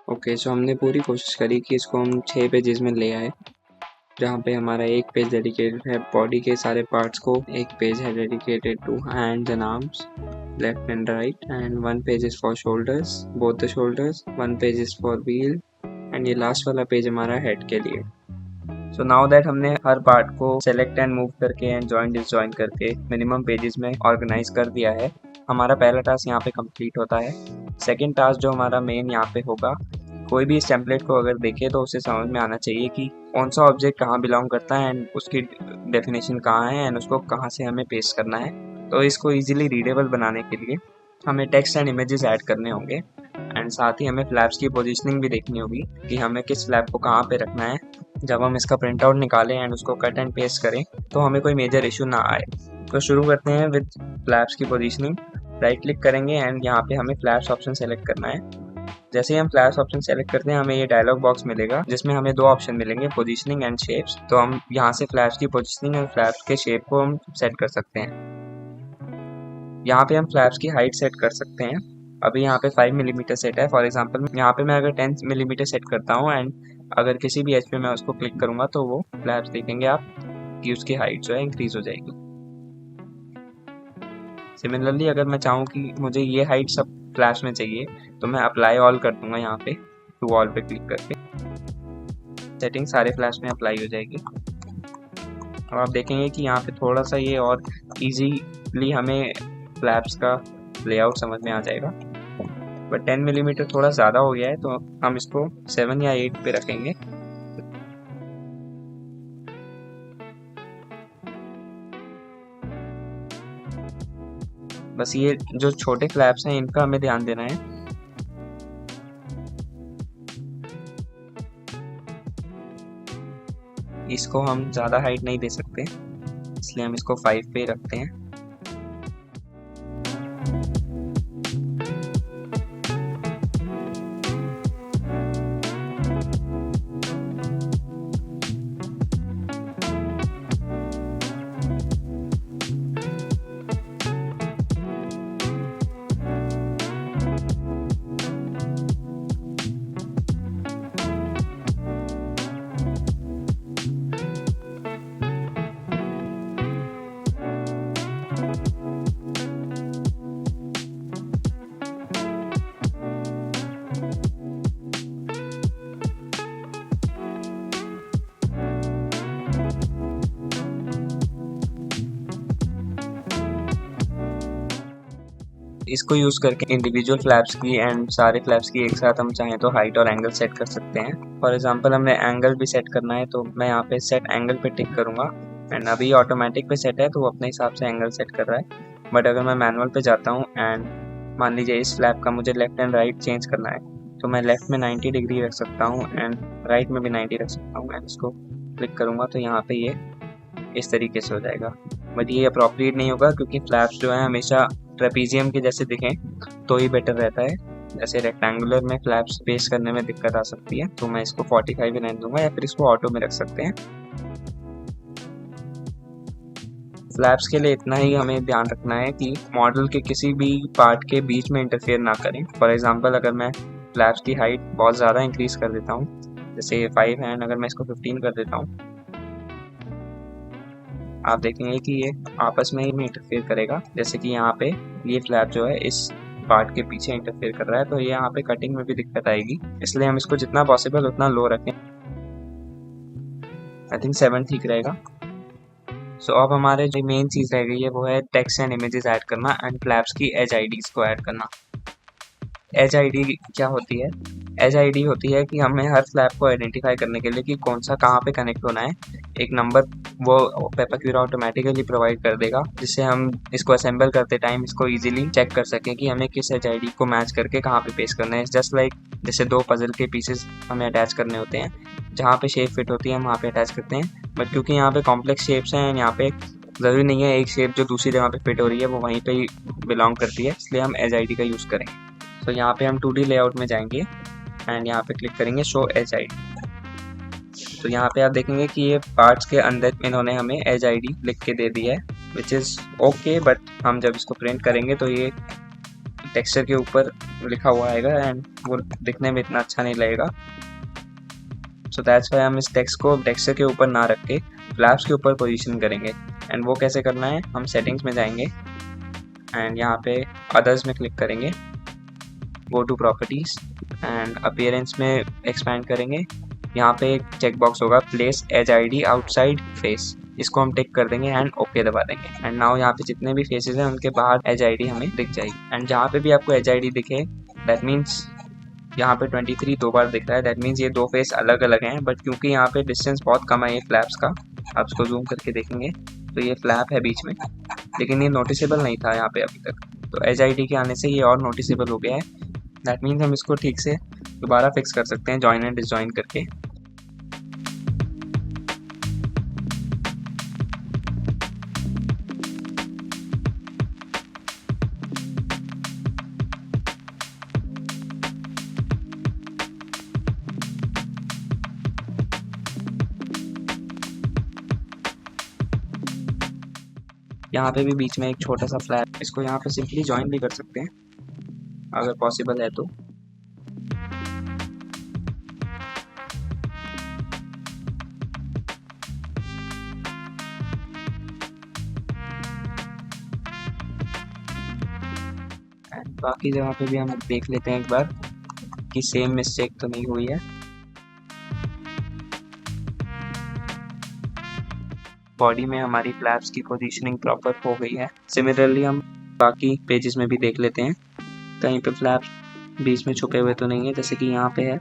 ओके, सो हमने पूरी कोशिश करी कि इसको हम 6 पेजेस में ले आए, जहाँ पे हमारा एक पेज डेडिकेटेड है बॉडी के सारे पार्ट्स को, एक पेज है dedicated to hands and arms, left and right, and one page is for shoulders, both the shoulders, one page is for wheel, and ये लास्ट वाला पेज हमारा हेड के लिए। सो नाउ दैट हमने हर part को select and move करके and join disjoint करके minimum pages में ऑर्गेनाइज कर दिया है, हमारा पहला टास्क यहाँ पे कंप्लीट होता है। सेकंड टास्क जो हमारा मेन यहाँ पे होगा, कोई भी इस टेम्पलेट को अगर देखे तो उसे समझ में आना चाहिए कि कौन सा ऑब्जेक्ट कहाँ बिलोंग करता है एंड उसकी डेफिनेशन कहाँ है एंड उसको कहाँ से हमें पेस्ट करना है। तो इसको इजीली रीडेबल बनाने के लिए हमें टेक्स्ट एंड इमेजेस ऐड करने होंगे एंड साथ ही हमें फ्लैप्स की पोजीशनिंग भी देखनी होगी कि हमें किस फ्लैप को कहाँ पे रखना है। जब हम इसका प्रिंट आउट निकालें एंड उसको कट एंड पेस्ट करें तो हमें कोई मेजर इशू ना आए। तो शुरू करते हैं विद फ्लैप्स की पोजीशनिंग। राइट क्लिक करेंगे एंड यहाँ पे हमें फ्लैप्स ऑप्शन सेलेक्ट करना है। जैसे ही हम फ्लैप्स ऑप्शन सेलेक्ट करते हैं हमें ये डायलॉग बॉक्स मिलेगा जिसमें हमें दो ऑप्शन मिलेंगे, पोजीशनिंग एंड शेप्स। तो हम यहाँ से फ्लैप्स की पोजीशनिंग और फ्लैप्स के शेप को हम सेट कर सकते हैं। यहाँ पे हम फ्लैप्स की हाइट सेट कर सकते हैं। अभी यहाँ पे 5 मिलीमीटर सेट है। फॉर एग्जांपल यहाँ पे मैं अगर 10 मिलीमीटर सेट करता हूँ एंड अगर किसी भी एज पे मैं उसको क्लिक करूँगा तो वो फ्लैप्स देखेंगे आप कि उसकी हाइट जो है इंक्रीज हो जाएगी। सिमिलरली अगर मैं चाहूँ कि मुझे ये हाइट सब फ्लैप्स में चाहिए तो मैं अप्लाई ऑल कर दूंगा यहाँ पे टू ऑल पे क्लिक करके, सेटिंग सारे फ्लैप्स में अप्लाई हो जाएगी। अब आप देखेंगे कि यहाँ पे थोड़ा सा ये और इजीली हमें फ्लैप्स का लेआउट समझ में आ जाएगा। बट 10 मिलीमीटर थोड़ा ज़्यादा हो गया है तो हम इसको 7 या 8 पे रखेंगे। बस ये जो छोटे फ्लैप्स हैं इनका हमें ध्यान देना है। इसको हम ज़्यादा हाइट नहीं दे सकते इसलिए हम इसको 5 पे रखते हैं। इसको यूज़ करके इंडिविजुअल फ्लैप्स की एंड सारे फ्लैप्स की एक साथ हम चाहें तो हाइट और एंगल सेट कर सकते हैं। फॉर एग्जांपल हमें एंगल भी सेट करना है तो मैं यहाँ पे सेट एंगल पे टिक करूँगा एंड अभी ऑटोमेटिक पे सेट है तो वो अपने हिसाब से एंगल सेट कर रहा है। बट अगर मैं मैनुअल पे जाता हूँ एंड मान लीजिए इस फ्लैप का मुझे लेफ्ट एंड राइट चेंज करना है तो मैं लेफ्ट में 90 डिग्री रख सकता हूँ एंड राइट में भी 90 रख सकता हूँ एंड इसको क्लिक करूँगा तो यहाँ पे ये इस तरीके से हो जाएगा। बट ये अप्रोप्रिएट नहीं होगा क्योंकि फ्लैप्स जो है हमेशा ट्रेपीजियम के जैसे दिखें तो ही बेटर रहता है। जैसे रेक्टेंगुलर में फ्लैप्स पेस्ट करने में दिक्कत आ सकती है तो मैं इसको 45 ही रहने दूंगा या फिर इसको ऑटो में रख सकते हैं। फ्लैप्स के लिए इतना ही हमें ध्यान रखना है कि मॉडल के किसी भी पार्ट के बीच में इंटरफेयर ना करें। फॉर एग्जांपल अगर मैं फ्लैप्स की हाइट बहुत ज़्यादा इंक्रीज कर देता हूँ, जैसे ये 5 है, अगर मैं इसको 15 कर देता हूँ, आप देखेंगे कि ये आपस में ही इंटरफेयर करेगा। जैसे कि यहाँ पे ये फ्लैप जो है इस पार्ट के पीछे इंटरफेयर कर रहा है तो ये यहाँ पे कटिंग में भी दिक्कत आएगी, इसलिए हम इसको जितना पॉसिबल उतना लो रखें। आई थिंक 7 ठीक रहेगा। सो अब हमारे जो मेन चीज़ रह गई है वो है टेक्स्ट एंड इमेजेस ऐड करना एंड फ्लैप्स की एज आईडीज़ को ऐड करना। एज आईडी क्या होती है? एज आईडी होती है कि हमें हर फ्लैप को आइडेंटिफाई करने के लिए कि कौन सा कहाँ पे कनेक्ट होना है, एक नंबर वो पेपाक्यूरा ऑटोमेटिकली प्रोवाइड कर देगा जिससे हम इसको असेंबल करते टाइम इसको इजीली चेक कर सकें कि हमें किस एज आईडी को मैच करके कहाँ पे पेस्ट करना है। जस्ट लाइक जैसे 2 पजल के पीसेस हमें अटैच करने होते हैं, जहाँ पे शेप फिट होती है हम वहाँ पे अटैच करते हैं। बट क्योंकि यहाँ पे कॉम्प्लेक्स शेप्स हैं एंड यहाँ पे ज़रूरी नहीं है एक शेप जो दूसरी जगह पे फिट हो रही है वो वहीं पे ही बिलोंग करती है, इसलिए हम एज आईडी का यूज़ करें। तो यहाँ पे हम 2D लेआउट में जाएंगे एंड यहाँ पे क्लिक करेंगे शो एज आईडी। तो यहाँ पे आप देखेंगे कि ये पार्ट्स के अंदर इन्होंने हमें एज आईडी लिख के दे दी है, विच इज़ ओके। बट हम जब इसको प्रिंट करेंगे तो ये टेक्सचर के ऊपर लिखा हुआ आएगा एंड वो दिखने में इतना अच्छा नहीं लगेगा। सो दैट्स वाई हम इस टेक्स्ट को टेक्सचर के ऊपर ना रख के फ्लैप्स के ऊपर पोजीशन करेंगे। एंड वो कैसे करना है, हम सेटिंग्स में जाएंगे एंड यहाँ पे अदर्स में क्लिक करेंगे, go to properties and appearance में एक्सपैंड करेंगे। यहाँ पे एक चेक बॉक्स होगा place edge ID outside face, इसको हम टिक कर देंगे एंड ओके दबा देंगे। एंड नाउ यहाँ पे जितने भी फेसेस हैं उनके बाहर एज आईडी हमें दिख जाएगी। एंड जहाँ पे भी आपको एज आईडी दिखे दैट मीन्स यहाँ पे 23 दो बार दिख रहा है, दैट मीन्स ये दो फेस अलग अलग हैं। बट क्योंकि यहाँ पे डिस्टेंस बहुत कम है ये फ्लैप्स का, आप इसको जूम करके देखेंगे तो ये फ्लैप है बीच में, लेकिन ये नोटिसेबल नहीं था यहाँ पे अभी तक। तो एज आईडी के आने से ये और नोटिसेबल हो गया है। दैट मीन्स हम इसको ठीक से दोबारा फिक्स कर सकते हैं जॉइन एंड डिसजॉइन करके। यहाँ पे भी बीच में एक छोटा सा फ्लैप, इसको यहाँ पे सिंपली ज्वाइन भी कर सकते हैं अगर पॉसिबल है तो। बाकी जगह पे भी हम देख लेते हैं एक बार कि सेम मिस्टेक तो नहीं हुई है। बॉडी में हमारी फ्लैप्स की पोजीशनिंग प्रॉपर हो गई है। सिमिलरली हम बाकी पेजेस में भी देख लेते हैं कहीं पे फ्लैप्स बीच में छुपे हुए तो नहीं है, जैसे कि यहाँ पे है।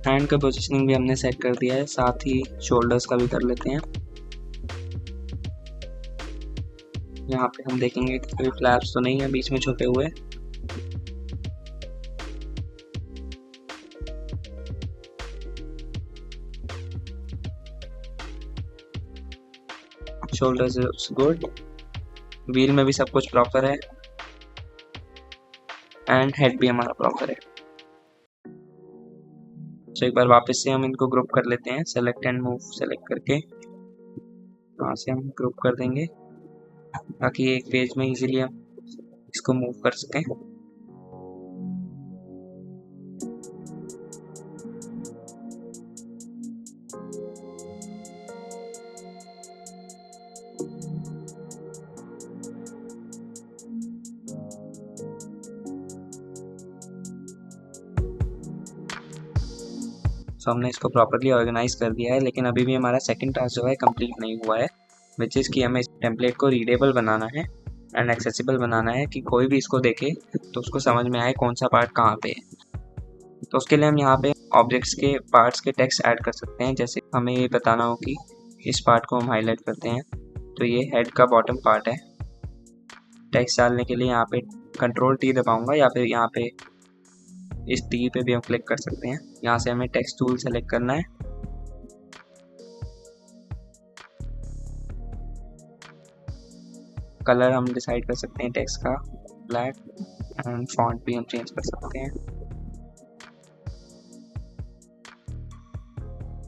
हैंड का पोजीशनिंग भी हमने सेट कर दिया है, साथ ही शोल्डर्स का भी कर लेते हैं। यहाँ पे हम देखेंगे कि कोई फ्लैप्स तो नहीं है बीच में छुपे हुए। शोल्डर्स इज गुड, व्हील में भी सब कुछ प्रॉपर है एंड हेड भी हमारा प्रॉपर है। तो एक बार वापस से हम इनको ग्रुप कर लेते हैं, सेलेक्ट एंड मूव सेलेक्ट करके यहाँ से हम ग्रुप कर देंगे ताकि एक पेज में इजीली हम इसको मूव कर सकें। तो हमने इसको प्रॉपर्ली ऑर्गेनाइज कर दिया है, लेकिन अभी भी हमारा सेकंड टास्क जो है कंप्लीट नहीं हुआ है, विच इज़ कि हमें इस टेम्पलेट को रीडेबल बनाना है एंड एक्सेसिबल बनाना है कि कोई भी इसको देखे तो उसको समझ में आए कौन सा पार्ट कहाँ पे है। तो उसके लिए हम यहाँ पे ऑब्जेक्ट्स के पार्ट्स के टेक्स्ट ऐड कर सकते हैं। जैसे हमें ये बताना हो कि इस पार्ट को हम हाईलाइट करते हैं तो ये हेड का बॉटम पार्ट है। टेक्स्ट डालने के लिए यहाँ पे Ctrl+T दबाऊंगा या फिर यहाँ पे इस टी पे भी हम क्लिक कर सकते हैं। यहाँ से हमें टेक्स्ट टूल सेलेक्ट करना है। कलर हम डिसाइड कर सकते हैं टेक्स्ट का, ब्लैक, एंड फॉन्ट भी हम चेंज कर सकते हैं।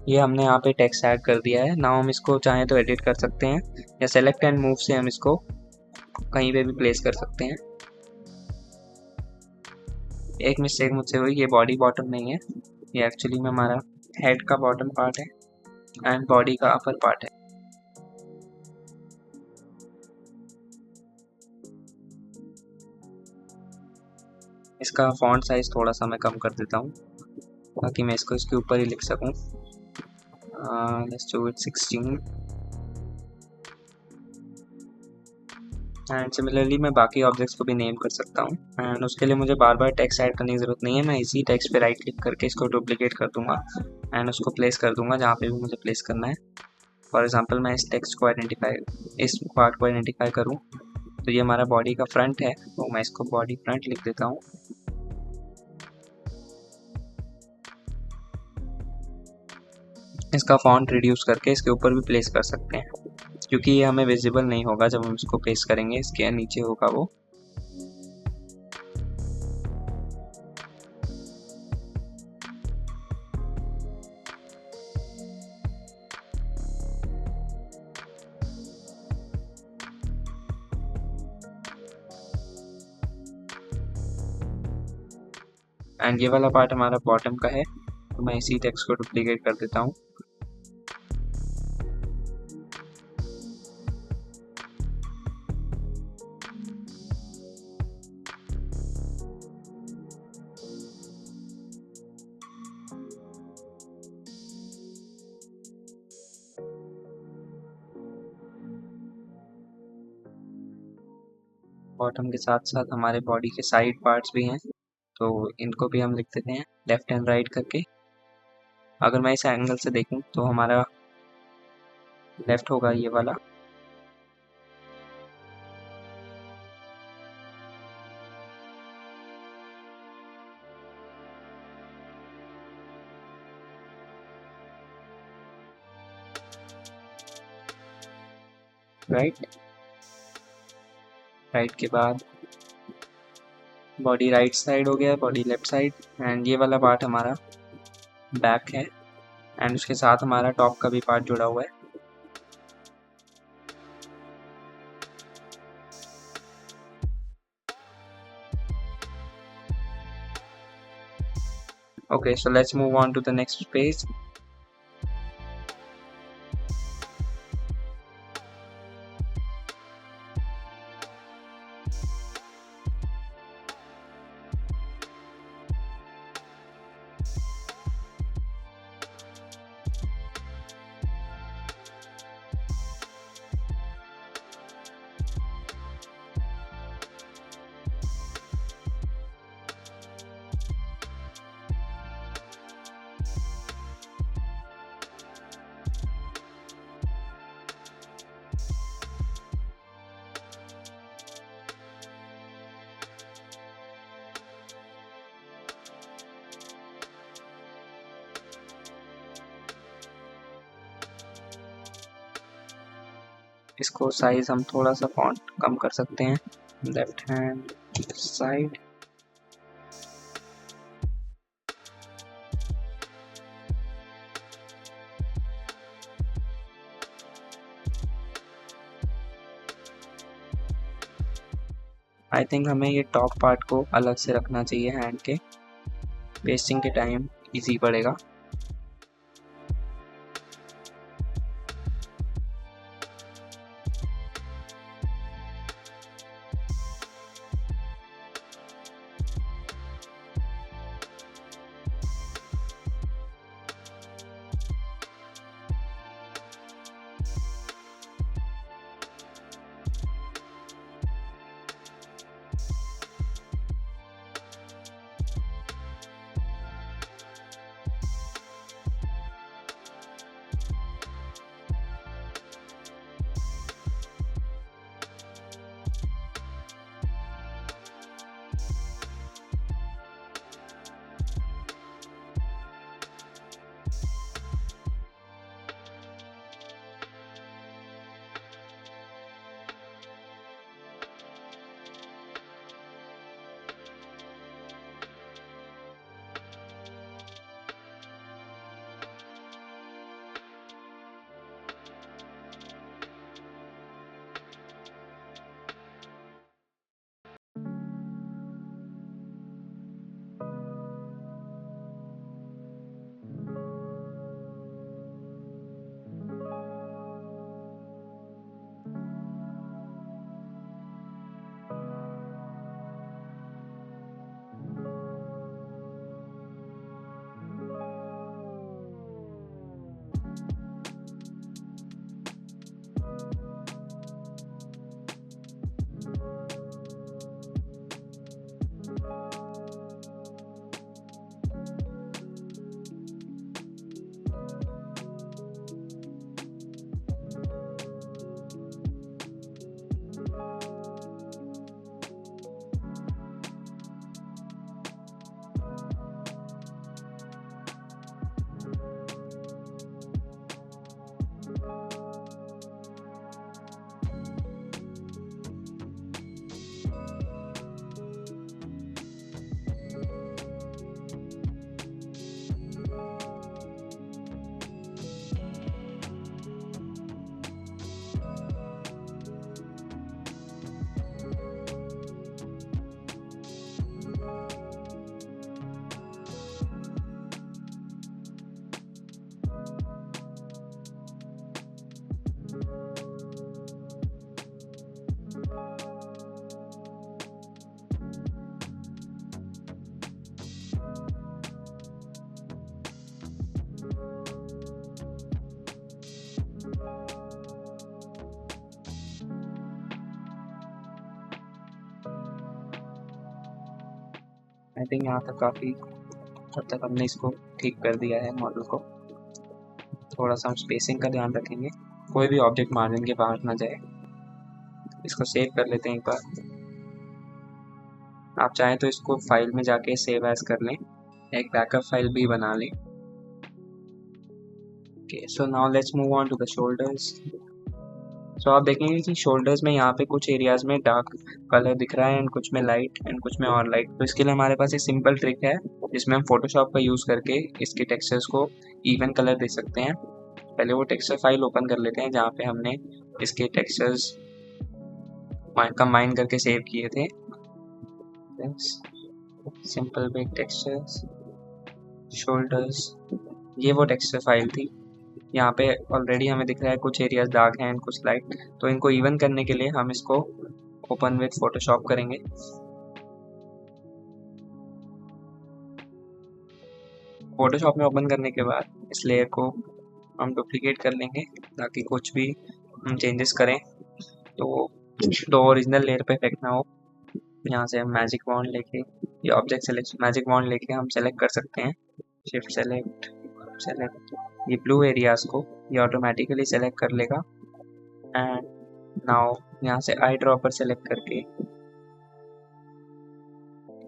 ये हमने यहाँ पे टेक्स्ट ऐड कर दिया है। नाउ हम इसको चाहें तो एडिट कर सकते हैं या सेलेक्ट एंड मूव से हम इसको कहीं पे भी प्लेस कर सकते हैं। एक मिस्टेक मुझसे हुई, ये बॉडी बॉटम नहीं है, ये एक्चुअली में हमारा हेड का बॉटम पार्ट है एंड बॉडी का अपर पार्ट है। इसका फॉन्ट साइज थोड़ा सा मैं कम कर देता हूँ ताकि मैं इसको इसके ऊपर ही लिख सकूँ। Let's do it 16। And similarly मैं बाकी ऑब्जेक्ट्स को भी नेम कर सकता हूँ एंड उसके लिए मुझे बार बार टेक्स्ट ऐड करने की ज़रूरत नहीं है। मैं इसी टेक्स्ट पे राइट क्लिक करके इसको डुप्लीकेट कर दूंगा एंड उसको प्लेस कर दूंगा जहाँ पे भी मुझे प्लेस करना है। फॉर एग्जांपल मैं इस टेक्स्ट को इस पार्ट को आइडेंटिफाई करूँ तो ये हमारा बॉडी का फ्रंट है, तो मैं इसको बॉडी फ्रंट लिख देता हूँ। इसका फॉन्ट रिड्यूस करके इसके ऊपर भी प्लेस कर सकते हैं क्योंकि ये हमें विजिबल नहीं होगा जब हम इसको पेस्ट करेंगे, इसके नीचे होगा वो। एंड ये वाला पार्ट हमारा बॉटम का है, तो मैं इसी टेक्स्ट को डुप्लीकेट कर देता हूँ। बॉटम के साथ साथ हमारे बॉडी के साइड पार्ट्स भी हैं, तो इनको भी हम लिख देते हैं लेफ्ट एंड राइट करके। अगर मैं इस एंगल से देखूं तो हमारा लेफ्ट होगा ये वाला, राइट। राइट के बाद बॉडी राइट साइड हो गया, बॉडी लेफ्ट साइड। एंड ये वाला पार्ट हमारा बैक है एंड उसके साथ हमारा टॉप का भी पार्ट जुड़ा हुआ है। Okay, so let's move on to the next page. इसको साइज हम थोड़ा सा फॉन्ट कम कर सकते हैं, left hand side. I think हमें ये टॉप पार्ट को अलग से रखना चाहिए हैंड के, पेस्टिंग के टाइम इजी पड़ेगा। आई थिंक यहाँ तक काफ़ी हद तक हमने इसको ठीक कर दिया है मॉडल को। थोड़ा सा हम स्पेसिंग का ध्यान रखेंगे, कोई भी ऑब्जेक्ट मार्जिन के बाहर ना जाए। इसको सेव कर लेते हैं एक बार। आप चाहें तो इसको फाइल में जाके सेव एज कर लें, एक बैकअप फाइल भी बना लें। Okay, so now let's move on to the shoulders. सो आप देखेंगे कि शोल्डर्स में यहाँ पे कुछ एरियाज में डार्क कलर दिख रहा है एंड कुछ में लाइट एंड कुछ में और लाइट। तो इसके लिए हमारे पास एक सिंपल ट्रिक है जिसमें हम फोटोशॉप का यूज़ करके इसके टेक्सचर्स को इवन कलर दे सकते हैं। पहले वो टेक्सचर फाइल ओपन कर लेते हैं जहाँ पे हमने इसके टेक्सचर्स कंबाइन करके सेव किए थे। सिंपल बेक टेक्सचर्स शोल्डर्स, ये वो टेक्सचर फाइल थी। यहाँ पे ऑलरेडी हमें दिख रहा है कुछ एरियाज डार्क हैं एंड कुछ लाइट। तो इनको इवन करने के लिए हम इसको ओपन विथ फोटोशॉप करेंगे। फोटोशॉप में ओपन करने के बाद इस लेयर को हम डुप्लीकेट कर लेंगे ताकि कुछ भी हम चेंजेस करें तो ओरिजिनल लेयर पे इफेक्ट ना हो। यहाँ से हम मैजिक वॉन्ड लेके ये ऑब्जेक्ट सेलेक्ट मैजिक वॉन्ड लेके हम सेलेक्ट कर सकते हैं। शिफ्ट सेलेक्ट ये ब्लू एरियाज को ये ऑटोमेटिकली सेलेक्ट कर लेगा। एंड नाउ यहाँ से आई ड्रॉपर सेलेक्ट करके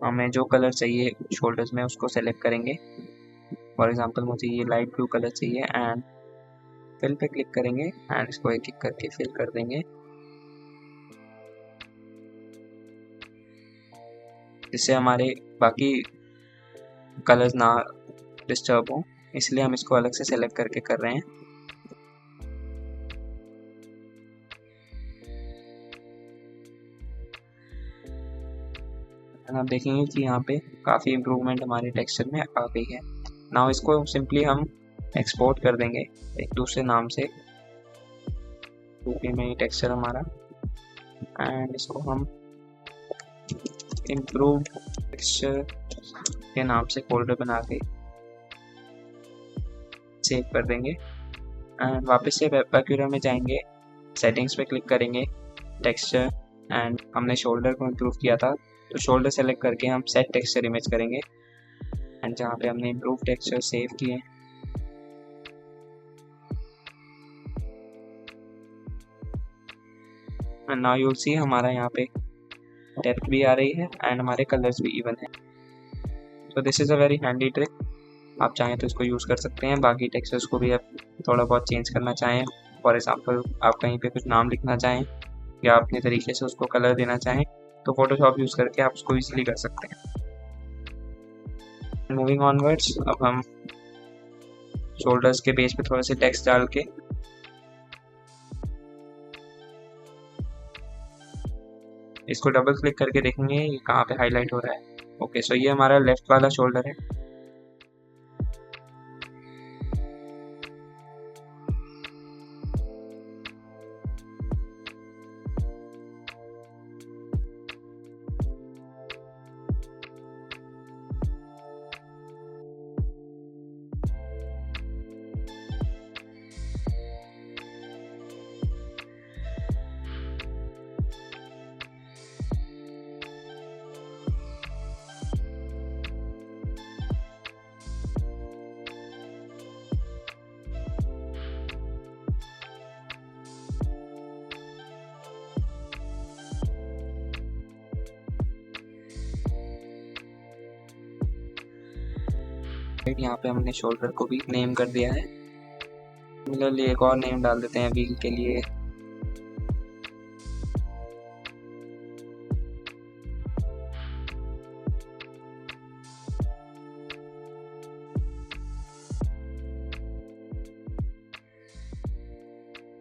हमें जो कलर चाहिए शोल्डर्स में उसको सेलेक्ट करेंगे। फॉर एग्जांपल मुझे ये लाइट ब्लू कलर चाहिए एंड फिल पे क्लिक करेंगे एंड इसको एक एक करके फिल कर देंगे जिससे हमारे बाकी कलर्स ना डिस्टर्ब हो, इसलिए हम इसको अलग से सेलेक्ट करके कर रहे हैं। आप देखेंगे कि यहाँ पे काफ़ी इम्प्रूवमेंट हमारे टेक्सचर में आ गई है। नाउ इसको सिंपली हम एक्सपोर्ट कर देंगे एक दूसरे नाम से, यूपी में ही टेक्सचर हमारा, एंड इसको हम इम्प्रूव टेक्सचर के नाम से फोल्डर बना के सेव कर देंगे। एंड वापस से वेबपैक्यूरा में जाएंगे, सेटिंग्स पे क्लिक करेंगे, टेक्सचर, एंड हमने शोल्डर को इम्प्रूव किया था तो शोल्डर सेलेक्ट करके हम सेट टेक्सचर इमेज करेंगे एंड जहाँ पे हमने इम्प्रूव टेक्सचर सेव किए and now you will see हमारा यहाँ पे डेप्थ भी आ रही है एंड हमारे कलर्स भी इवन है। तो this is a very handy trick, आप चाहें तो इसको यूज़ कर सकते हैं। बाकी टेक्सचर्स को भी आप थोड़ा बहुत चेंज करना चाहें, फॉर एग्जांपल आप कहीं पे कुछ नाम लिखना चाहें या अपने तरीके से उसको कलर देना चाहें तो फोटोशॉप यूज़ करके आप उसको इजीली कर सकते हैं। मूविंग ऑनवर्ड्स, अब हम शोल्डर्स के पेज पे थोड़ा सा टेक्स्ट डाल के इसको डबल क्लिक करके देखेंगे ये कहाँ पे हाईलाइट हो रहा है। ओके, सो ये हमारा लेफ्ट वाला शोल्डर है। यहाँ पे हमने शोल्डर को भी नेम कर दिया है। सिमिलरली एक और नेम डाल देते हैं व्हील के लिए।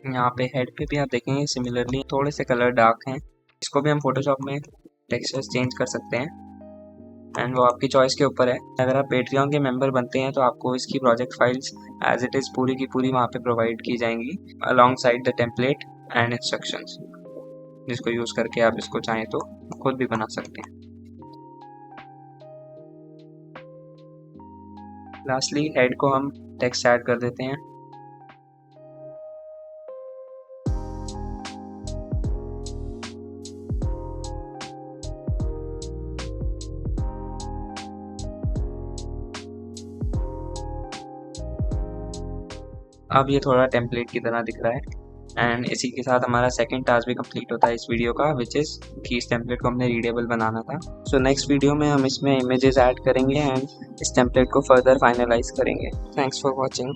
यहाँ पे हेड पे भी आप देखेंगे सिमिलरली थोड़े से कलर डार्क हैं, इसको भी हम फोटोशॉप में टेक्सचर्स चेंज कर सकते हैं एंड वो आपकी चॉइस के ऊपर है। अगर आप पेट्रियन के मेंबर बनते हैं तो आपको इसकी project files as it is पूरी की पूरी वहाँ पे प्रोवाइड की जाएंगी alongside the template and instructions, जिसको यूज़ करके आप इसको चाहें तो खुद भी बना सकते हैं। लास्टली हेड को हम टेक्स्ट ऐड कर देते हैं। अब ये थोड़ा टेम्पलेट की तरह दिख रहा है। एंड इसी के साथ हमारा सेकंड टास्क भी कंप्लीट होता है इस वीडियो का, विच इज़ कि इस टेम्पलेट को हमने रीडेबल बनाना था। सो नेक्स्ट वीडियो में हम इसमें इमेजेस ऐड करेंगे एंड इस टेम्पलेट को फर्दर फाइनलाइज करेंगे। Thanks for watching.